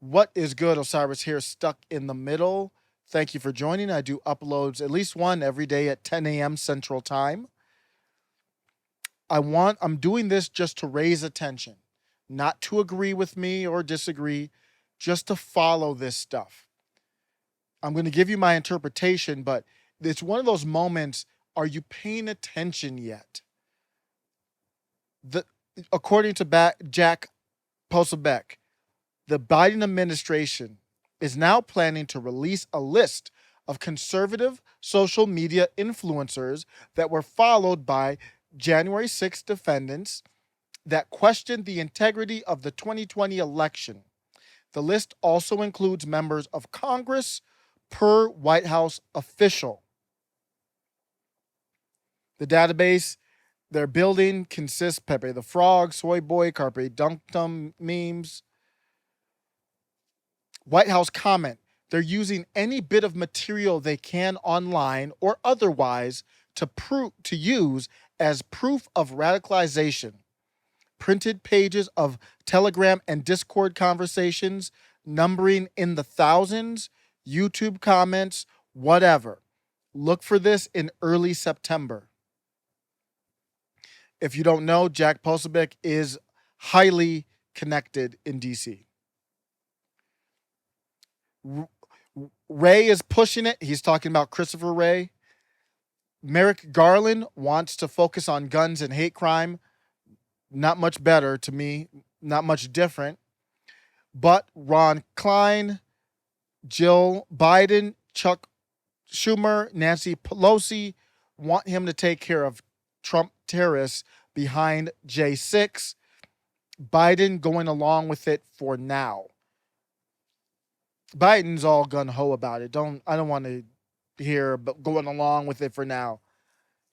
What is good? Osiris here, stuck in the middle. Thank you for joining. I do uploads, at least one every day at 10 a.m. Central Time. I'm doing this just to raise attention, not to agree with me or disagree, just to follow this stuff. I'm going to give you my interpretation, but it's one of those moments. Are you paying attention yet? The According to Jack Posobiec, the Biden administration is now planning to release a list of conservative social media influencers that were followed by January 6th defendants that questioned the integrity of the 2020 election. The list also includes members of Congress per White House official. The database they're building consists Pepe the Frog, Soy Boy, Carpe Dunctum memes. White House comment: they're using any bit of material they can online or otherwise to use as proof of radicalization. Printed pages of Telegram and Discord conversations numbering in the thousands, YouTube comments, whatever. Look for this in early September. If you don't know, Jack Posobiec is highly connected in DC. Ray is pushing it. He's talking about Christopher Ray. Merrick Garland wants to focus on guns and hate crime. Not much better to me, not much different. But Ron Klein, Jill Biden, Chuck Schumer, Nancy Pelosi want him to take care of Trump terrorists behind J6. Biden going along with it for now. Biden's all gun-ho about it. I don't want to hear but going along with it for now.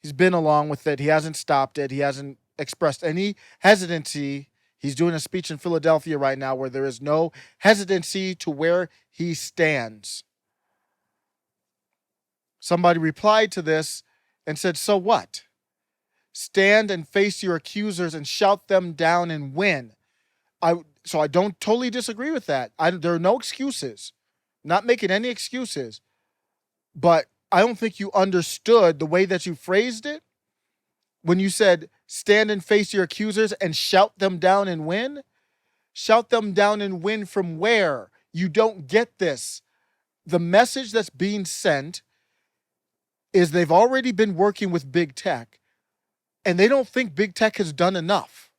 He's been along with it. He hasn't stopped it. He hasn't expressed any hesitancy. He's doing a speech in Philadelphia right now where there is no hesitancy to where he stands. Somebody replied to this and said, so what? Stand and face your accusers and shout them down and win. So I don't totally disagree with that. There are no excuses. Not making any excuses. But I don't think you understood the way that you phrased it when you said stand and face your accusers and shout them down and win. Shout them down and win from where? You don't get this. The message that's being sent is they've already been working with big tech, and they don't think big tech has done enough.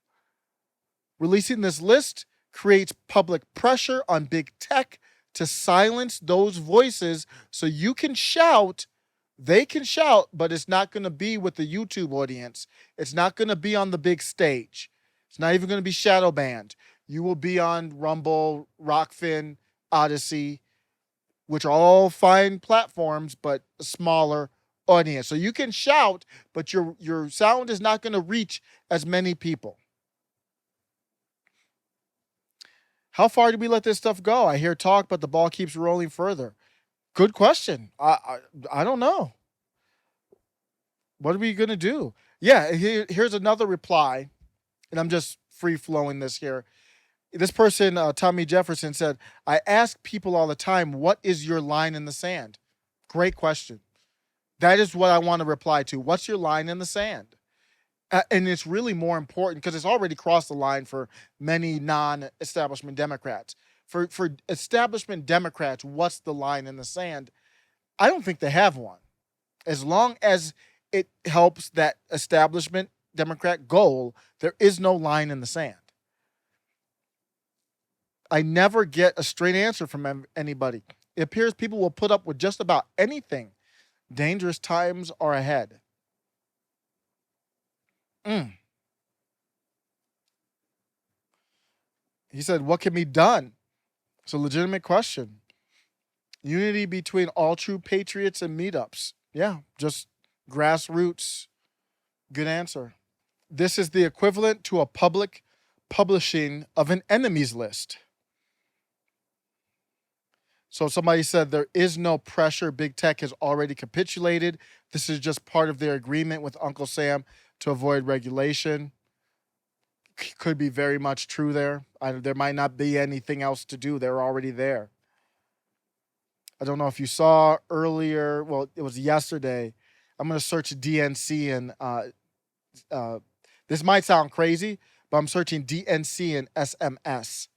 Releasing this list creates public pressure on big tech to silence those voices so you can shout. They can shout, but it's not going to be with the YouTube audience. It's not going to be on the big stage. It's not even going to be shadow banned. You will be on Rumble, Rockfin, Odyssey, which are all fine platforms, but a smaller audience. So you can shout, but your sound is not going to reach as many people. How far do we let this stuff go? I hear talk, but the ball keeps rolling further. Good question. I don't know. What are we going to do? Yeah, here's another reply, and I'm just free-flowing this here. This person, Tommy Jefferson, said, I ask people all the time, what is your line in the sand? Great question. That is what I want to reply to. What's your line in the sand? And it's really more important because it's already crossed the line for many non-establishment Democrats. For establishment Democrats, what's the line in the sand? I don't think they have one. As long as it helps that establishment Democrat goal, there is no line in the sand. I never get a straight answer from anybody. It appears people will put up with just about anything. Dangerous times are ahead. He said, what can be done? It's a legitimate question. Unity between all true patriots and meetups. Yeah, just grassroots. Good answer. This is the equivalent to a public publishing of an enemies list. So somebody said there is no pressure. Big tech has already capitulated. This is just part of their agreement with Uncle Sam to avoid regulation. could be very much true there. There might not be anything else to do. They're already there. I don't know if you saw earlier. Well, it was yesterday. I'm going to search DNC and this might sound crazy, but I'm searching DNC and SMS.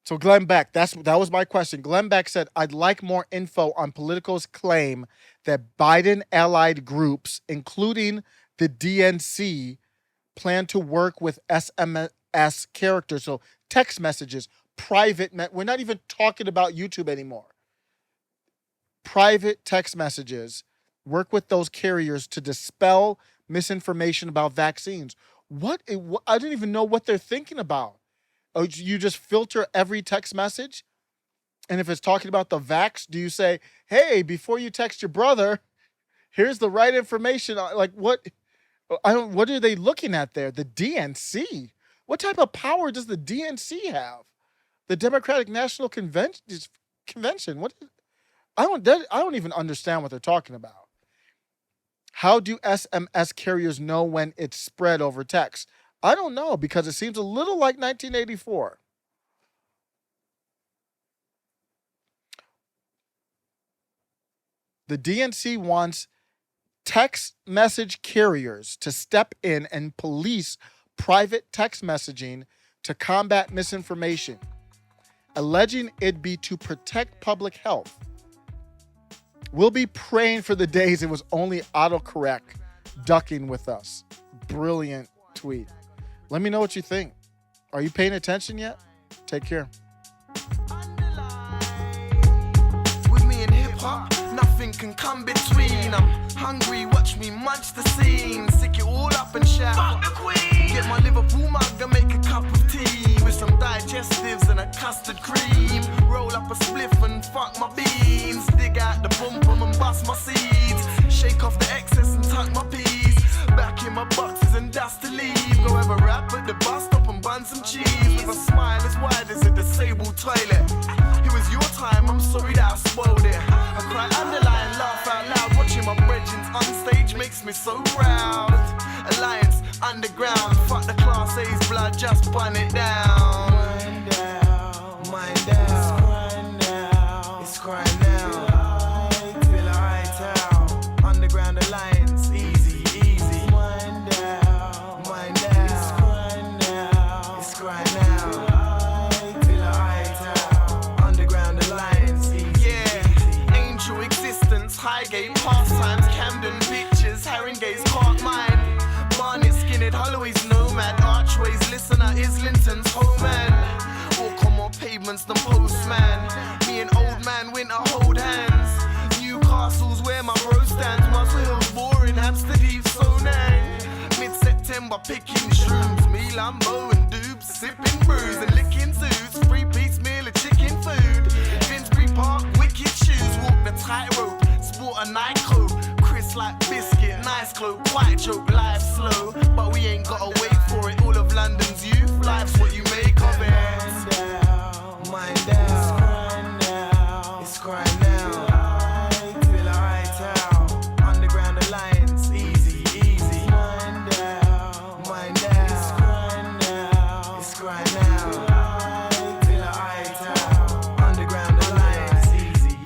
So Glenn Beck, that was my question. Glenn Beck said, I'd like more info on Politico's claim that Biden allied groups, including the DNC, plan to work with SMS characters. So text messages, we're not even talking about YouTube anymore. Private text messages, work with those carriers to dispel misinformation about vaccines. What? I don't even know what they're thinking about. Oh, you just filter every text message? And if it's talking about the vax, do you say, hey, before you text your brother, here's the right information? Like, what? What are they looking at there? The DNC? What type of power does the DNC have? The Democratic National Convention? What? I don't even understand what they're talking about. How do SMS carriers know when it's spread over text? I don't know, because it seems a little like 1984. The DNC wants text message carriers to step in and police private text messaging to combat misinformation, alleging it be to protect public health. We'll be praying for the days it was only autocorrect ducking with us. Brilliant tweet. Let me know what you think. Are you paying attention yet? Take care. With me in hip-hop, nothing can come between. I'm hungry, watch me munch the scene. Stick it all up and shout, fuck the queen. Get my Liverpool mug and make a cup of tea with some digestives and a custard cream. Roll up a spliff and fuck my beans. Dig out the bum and bust my seeds. Shake off the excess and tuck my peas. Back in my boxes and dust to leave. Go have a rap at the bus stop and bun some cheese. With a smile as wide as a disabled toilet. It was your time, I'm sorry that I spoiled it. I cry underline, laugh out loud. Watching my brethren on stage makes me so proud. Alliance, underground, fuck the class A's blood, just bun it down. Mind down, mind down. It's crying now. Till I tell. Underground alliance, easy. Mind down. It's crying now. Till I tell. Underground alliance, easy. Yeah, angel existence, Highgate, pastimes, Camden, pictures, Haringey's Park, mine. Barnet, Skinhead, Holloway's nomad, Archways, listener, Islington's home man. Walk on more pavements than postman. Me and old man winter hold hands. Newcastle's where my bro stands. Muswell Hill's boring, Hampstead Heath, so nang. Mid-September picking shrooms. Me, Lambo and Dubes, sipping brews and licking zoos. 3-piece meal of chicken food. Finsbury Park, wicked shoes. Walk the tightrope, sport a night coat. Chris like biscuit, nice cloak, quite joke, life slow. But we ain't gotta wait for it. All of London's youth, life's what you make of it. Mind down, it's crying now. Till I tell. Underground alliance, easy. Mind down, it's crying now. Till I tell. Underground alliance, easy.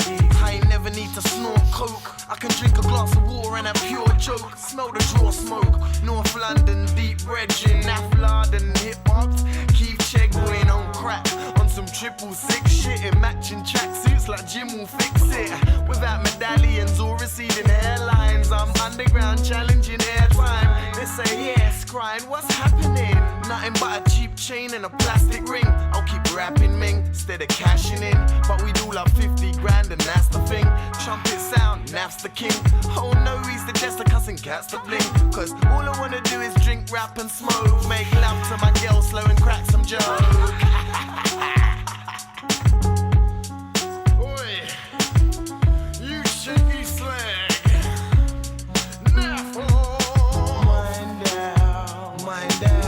I ain't never need to snort coke. I can drink a glass of water and a pure joke. Smell the draw smoke. North London, deep red gin, Naflard and hip-hops. Keep Chegwin on crack. On some 666 shit in matching tracksuits like Jim will fix it. Without medallions or receding hairlines, I'm underground challenging airtime. They say, yes, crying, what's happening? Nothing but a cheap chain and a plastic ring. I'll keep rapping, Ming, instead of cashing in. But we do love 50 grand and that's the thing. Trumpet sound, Naf's the king. Oh no, he's the jester, cussing cats to bling. Cause all I wanna do is drink, rap and smoke. Make love to my girl slow and crack some joke. Oi, you shaky slag. Naf, mind down.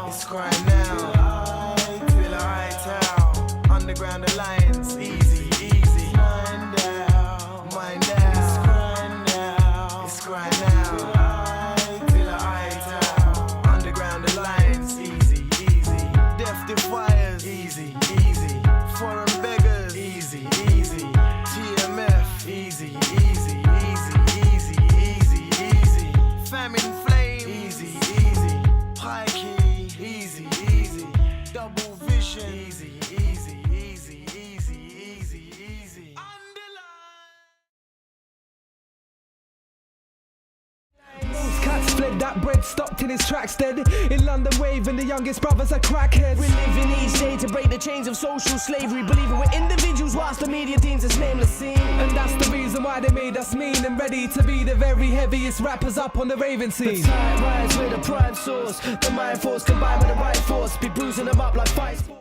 It's crying now. Till I tell. Underground alliance, easy. Mind down. It's crying now. Till I tell. Underground alliance. dead. That bread stopped in his tracks dead. In London wave and the youngest brothers are crackheads. We're living each day to break the chains of social slavery, believing we're individuals whilst the media deems us nameless seen. And that's the reason why they made us mean and ready to be the very heaviest rappers up on the raving scene. The tide rides with a prime source, the mind force combined with the right force, be bruising them up like fight sports.